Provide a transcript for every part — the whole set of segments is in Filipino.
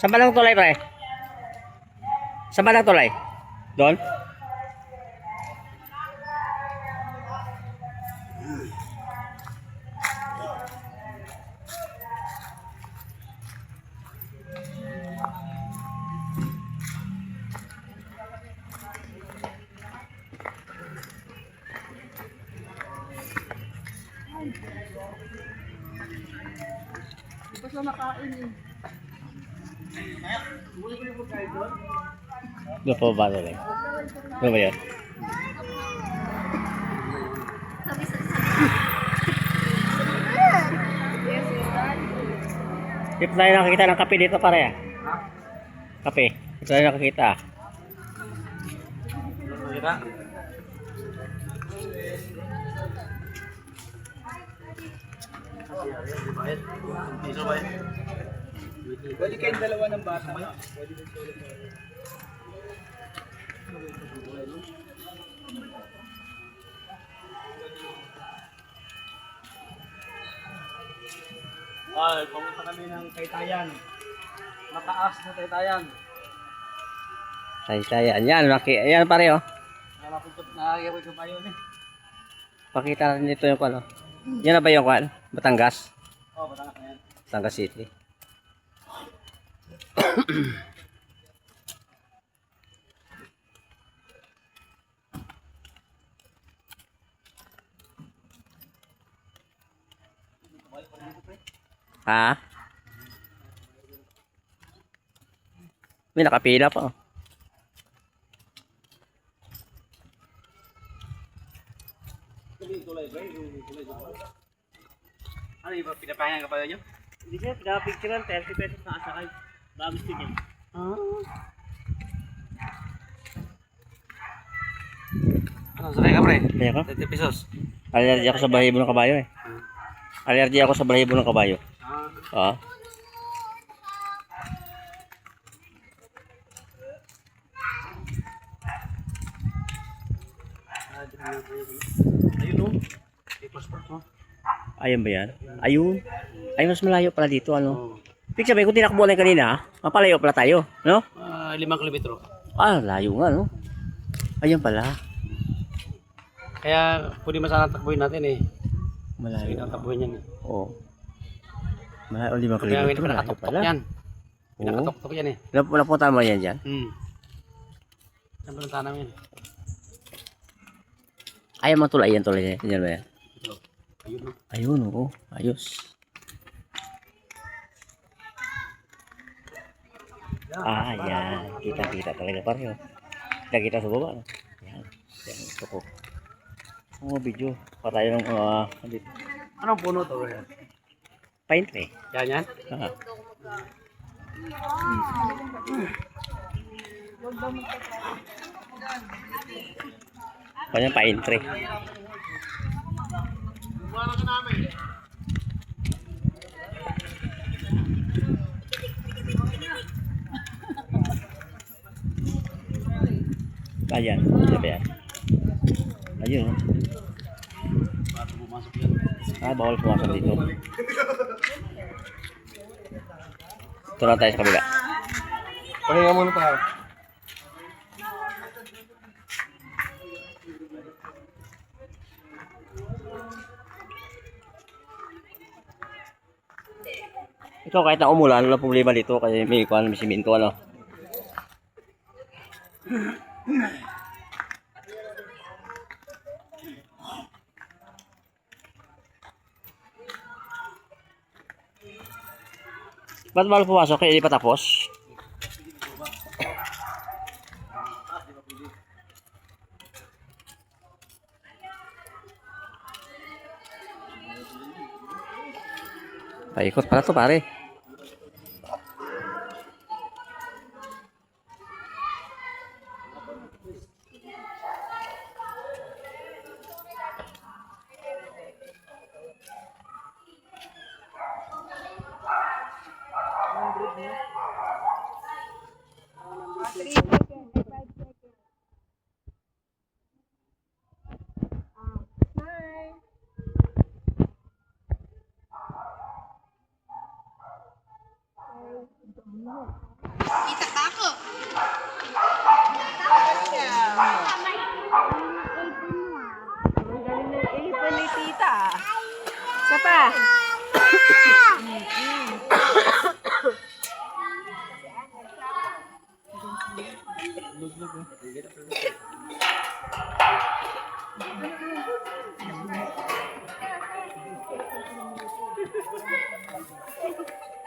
Saan ba lang tulay, pre? Saan ba lang tulay? Doon? Hindi pa siya nakain eh. Doon po ba tulay? Doon ba yan? Hindi pa tayo nakakita ng kape dito, pare. Kape. Hindi tayo nakakita. Pwede kayong dalawa ng bata. Pumunta kami ng Taytayan. Mataas na Taytayan. Sayang. Yan, yan pare, oh. Nakakita ko pa yun eh. Pakita natin dito yung ano. Yan na ba yung kwan? Batangas? Oo, Batangas na yan. Batangas City. Ha? May nakapila pa, oh. Ano yung pinapahingan ka pa yun? Hindi siya, pinapicturean, 30 pesos na asakay. Bago sige. Ano, sakay ka pre? Kaya ka? 30 pesos. Allergy ako sa balahibo ng kabayo, eh. Allergy ako sa balahibo ng kabayo. Ah. Ayun o. Passport mo. Ayun ba yan? Ayun. Ay, mas malayo pala dito, ano? Ibig sabihin, kung tinakbo na kanina, mapalayo pala tayo, no? 5 kilometro. Ah, layo nga, no? Ayun pala. Kaya pwede masana takbuhin natin eh. Malayo. Sige, takbuhin yan eh. Oo. Malayo, 5 Kaya kilometro. hindi pa Malayo nakatok-tok pala. yan. Oo. Pinakatok-tok yan eh. Napunta mo yan dyan? Yan pa lang sana namin. Ayaw mo tulay yan, tulay yan. Yan ba yan? Ito. Ayun o. Ayun, oo. Ayos. Ah, yan. Kita-kita talaga pareho. Kita-kita sa baba, no? Yan. Yan, ito ko. Oo, video. Patayo ng, dito. Anong puno to? Yan? Pine tree. Yan? Ah. Kanyang pine tree. Ayan, ano ba yan? Ayun. Bago pumasok yan. Ah, bawal pumasok dito. Ito na tayo sa kabila. Pahinga muna tayo. Ito kahit na umulan, wala problema dito kasi may kuwan, may simento, ano. Ba't bawal pumasok? Kaya hindi pa tapos? Paikot pala to, pare. pa.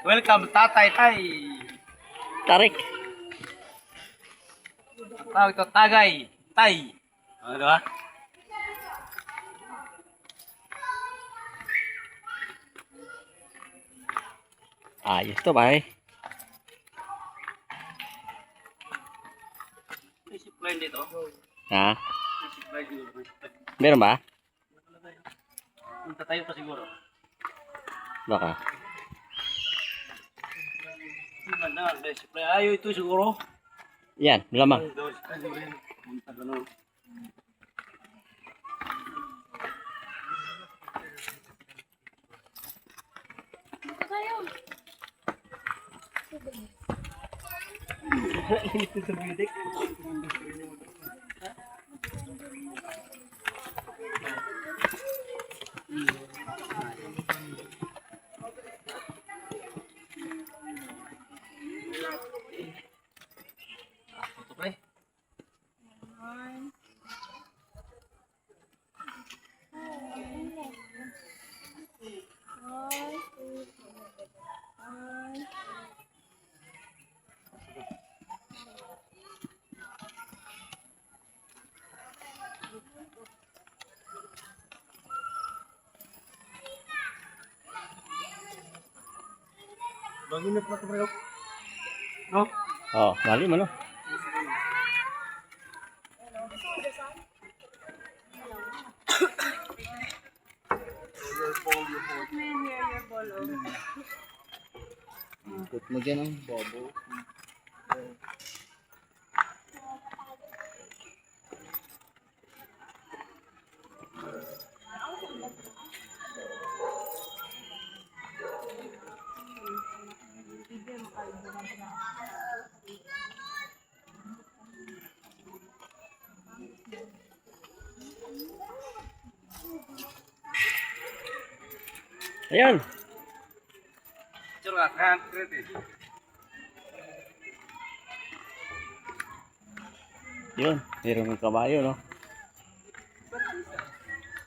Welcome, tatay, tay. Tarik. Tawag ito, tagay, tay. Ano ba? Ayos to ba eh. May supply dito. Ha? May supply dito. Meron ba? Punta tayo pa siguro. Baka. Iba na, may supply. Ayaw ito siguro. Yan, lamang. Punta ganun. Ito pre. Baginap na ito pre. No? Oh, mali mo no. Put mo dyan ang bobo. Ayan. Curo ka, kan, krete. Yun, meron ng kabayo no.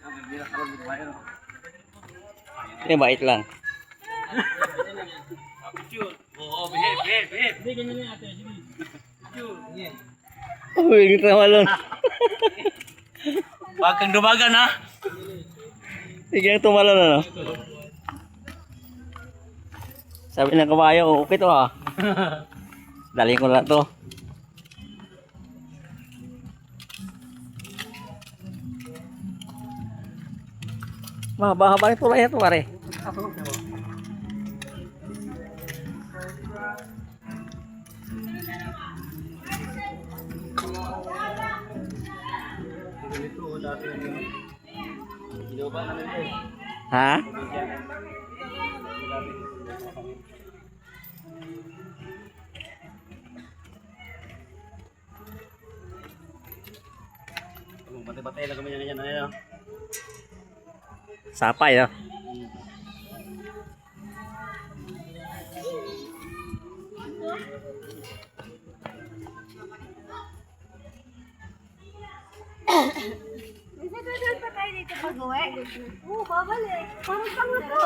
Ang bibira ka rin tayo. Eh, bait lang. Oo, behave. Hindi, ganyan yung ate. Sige. Uy, hindi tamalon. Huwag kang dumagan ha. Sige ang tumalon ano. Sabi ng kabayo, okay to ha. Dali ko lang to. Mahaba-haba ito lang ito pare. Ginawa na nila eh. Ha? Batay-batay lang kami yan. Ano? Sapay no. Nagsasagal pa tayo dito pag-uwi? Oo, babalik. Parang pang ito.